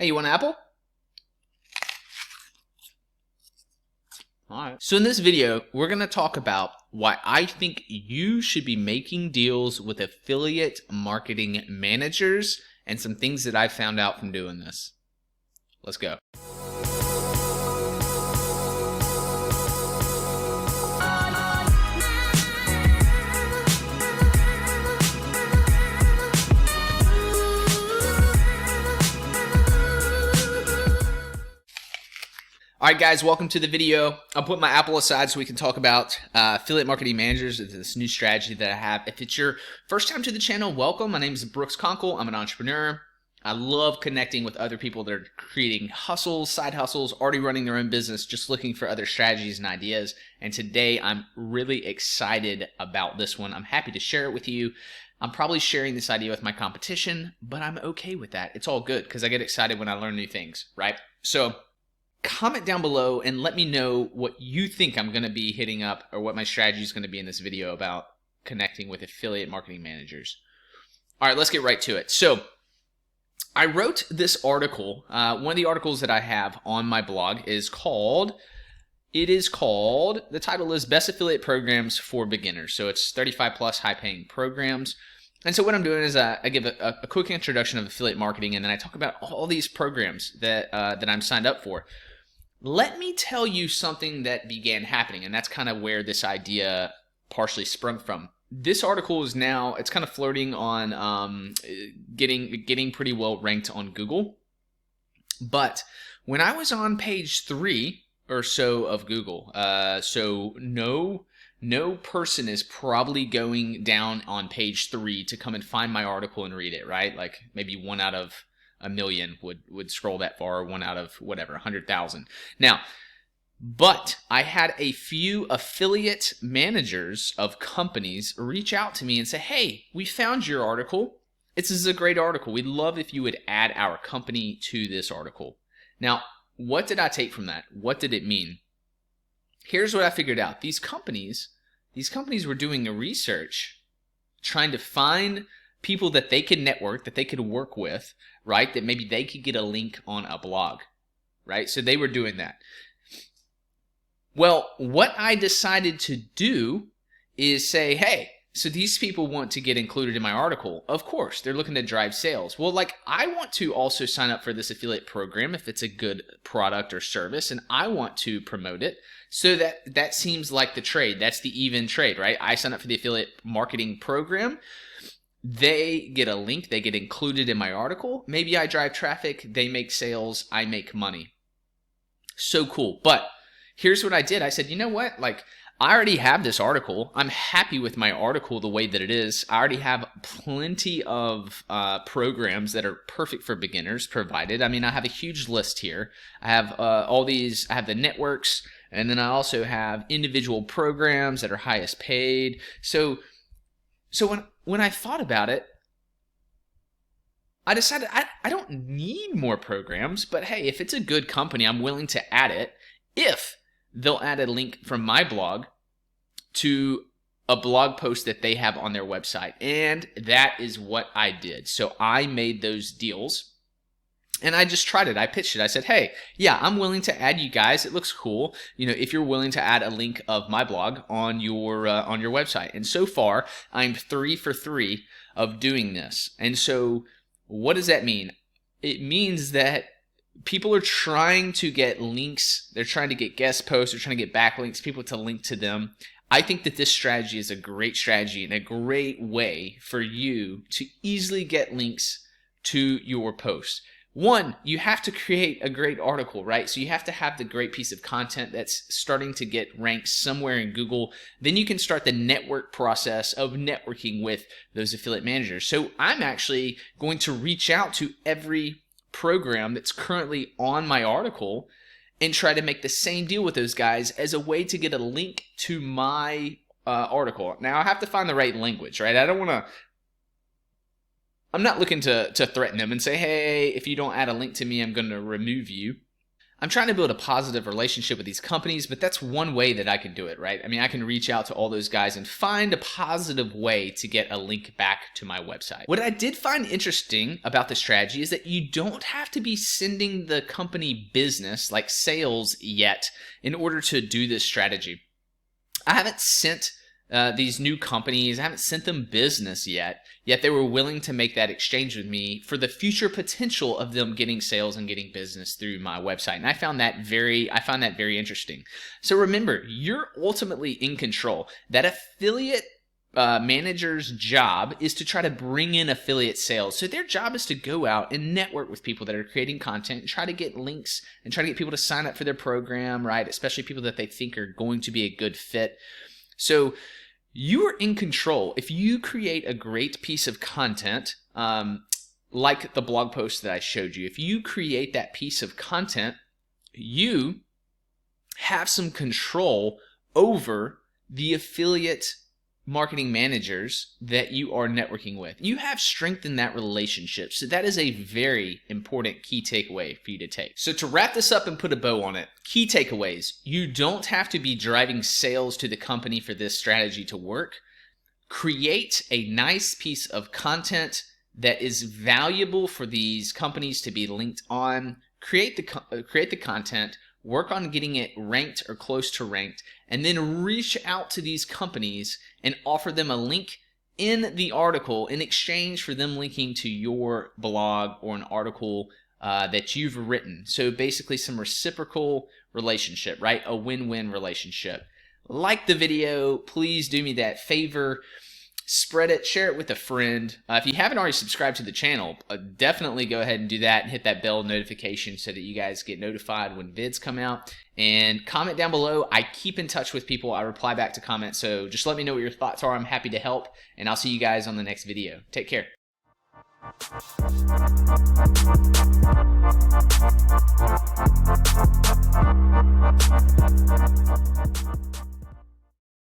Hey, you want an apple? Alright. So in this video, we're going to talk about why I think you should be making deals with affiliate marketing managers and some things that I found out from doing this. Let's go. Alright guys, welcome to the video. I'll put my apple aside so we can talk about affiliate marketing managers. It's this new strategy that I have. If it's your first time to the channel, welcome. My name is Conkle. I'm an entrepreneur. I love connecting with other people that are creating hustles, side hustles, already running their own business, just looking for other strategies and ideas. And today I'm really excited about this one. I'm happy to share it with you. I'm probably sharing this idea with my competition, but I'm okay with that. It's all good because I get excited when I learn new things, right? So comment down below and let me know what you think I'm going to be hitting up or what my strategy is going to be in this video about connecting with affiliate marketing managers. All right, let's get right to it. So I wrote this article. One of the articles that I have on my blog is called, the title is Best Affiliate Programs for Beginners. So it's 35 plus high paying programs. And so what I'm doing is I give a quick introduction of affiliate marketing, and then I talk about all these programs that I'm signed up for. Let me tell you something that began happening, and that's kind of where this idea partially sprung from. This article is now, it's kind of flirting on getting pretty well ranked on Google. But when I was on page 3 or so of Google, so no person is probably going down on page 3 to come and find my article and read it, right? Like maybe 1 out of a million would scroll that far, or 1 out of whatever, 100,000. Now, but I had a few affiliate managers of companies reach out to me and say, hey, we found your article. This is a great article. We'd love if you would add our company to this article. Now, what did I take from that? What did it mean? Here's what I figured out. These companies were doing a research, trying to find people that they could network, that they could work with, right? That maybe they could get a link on a blog, right? So they were doing that. Well, what I decided to do is say, hey, so these people want to get included in my article. Of course, they're looking to drive sales. Well, like I want to also sign up for this affiliate program if it's a good product or service, and I want to promote it. So that seems like the trade. That's the even trade, right? I sign up for the affiliate marketing program. They get a link. They get included in my article. Maybe I drive traffic. They make sales. I make money. So cool. But here's what I did. I said, you know what? Like, I already have this article. I'm happy with my article the way that it is. I already have plenty of programs that are perfect for beginners provided. I mean, I have a huge list here. I have all these. I have the networks, and then I also have individual programs that are highest paid. So when I thought about it, I decided I don't need more programs, but hey, if it's a good company, I'm willing to add it if they'll add a link from my blog to a blog post that they have on their website. And that is what I did. So I made those deals and I just tried it. I pitched it. I said, hey, yeah, I'm willing to add you guys. It looks cool. You know, if you're willing to add a link of my blog on your website. And so far, I'm 3 for 3 of doing this. And so what does that mean? It means that people are trying to get links. They're trying to get guest posts. They're trying to get backlinks, people to link to them. I think that this strategy is a great strategy and a great way for you to easily get links to your posts. One, you have to create a great article, right? So you have to have the great piece of content that's starting to get ranked somewhere in Google. Then you can start the network process of networking with those affiliate managers. So I'm actually going to reach out to every program that's currently on my article and try to make the same deal with those guys as a way to get a link to my article. Now I have to find the right language, right? I'm not looking to threaten them and say, hey, if you don't add a link to me, I'm going to remove you. I'm trying to build a positive relationship with these companies, but that's one way that I can do it, right? I mean, I can reach out to all those guys and find a positive way to get a link back to my website. What I did find interesting about the strategy is that you don't have to be sending the company business, like sales, yet in order to do this strategy. I haven't sent these new companies, I haven't sent them business yet they were willing to make that exchange with me for the future potential of them getting sales and getting business through my website. And I found that very interesting. So remember, you're ultimately in control. That affiliate manager's job is to try to bring in affiliate sales. So their job is to go out and network with people that are creating content and try to get links and try to get people to sign up for their program, right? Especially people that they think are going to be a good fit. So you are in control. If you create a great piece of content, like the blog post that I showed you, if you create that piece of content, you have some control over the affiliate marketing managers that you are networking with. You have strengthened that relationship. So that is a very important key takeaway for you to take. So to wrap this up and put a bow on it, key takeaways: you don't have to be driving sales to the company for this strategy to work. Create a nice piece of content that is valuable for these companies to be linked on. Create the content, work on getting it ranked or close to ranked, and then reach out to these companies and offer them a link in the article in exchange for them linking to your blog or an article that you've written. So basically some reciprocal relationship, right? A win-win relationship. Like the video, please do me that favor. Spread it, share it with a friend. If you haven't already subscribed to the channel, definitely go ahead and do that and hit that bell notification so that you guys get notified when vids come out. And comment down below. I keep in touch with people. I reply back to comments. So just let me know what your thoughts are. I'm happy to help. And I'll see you guys on the next video. Take care.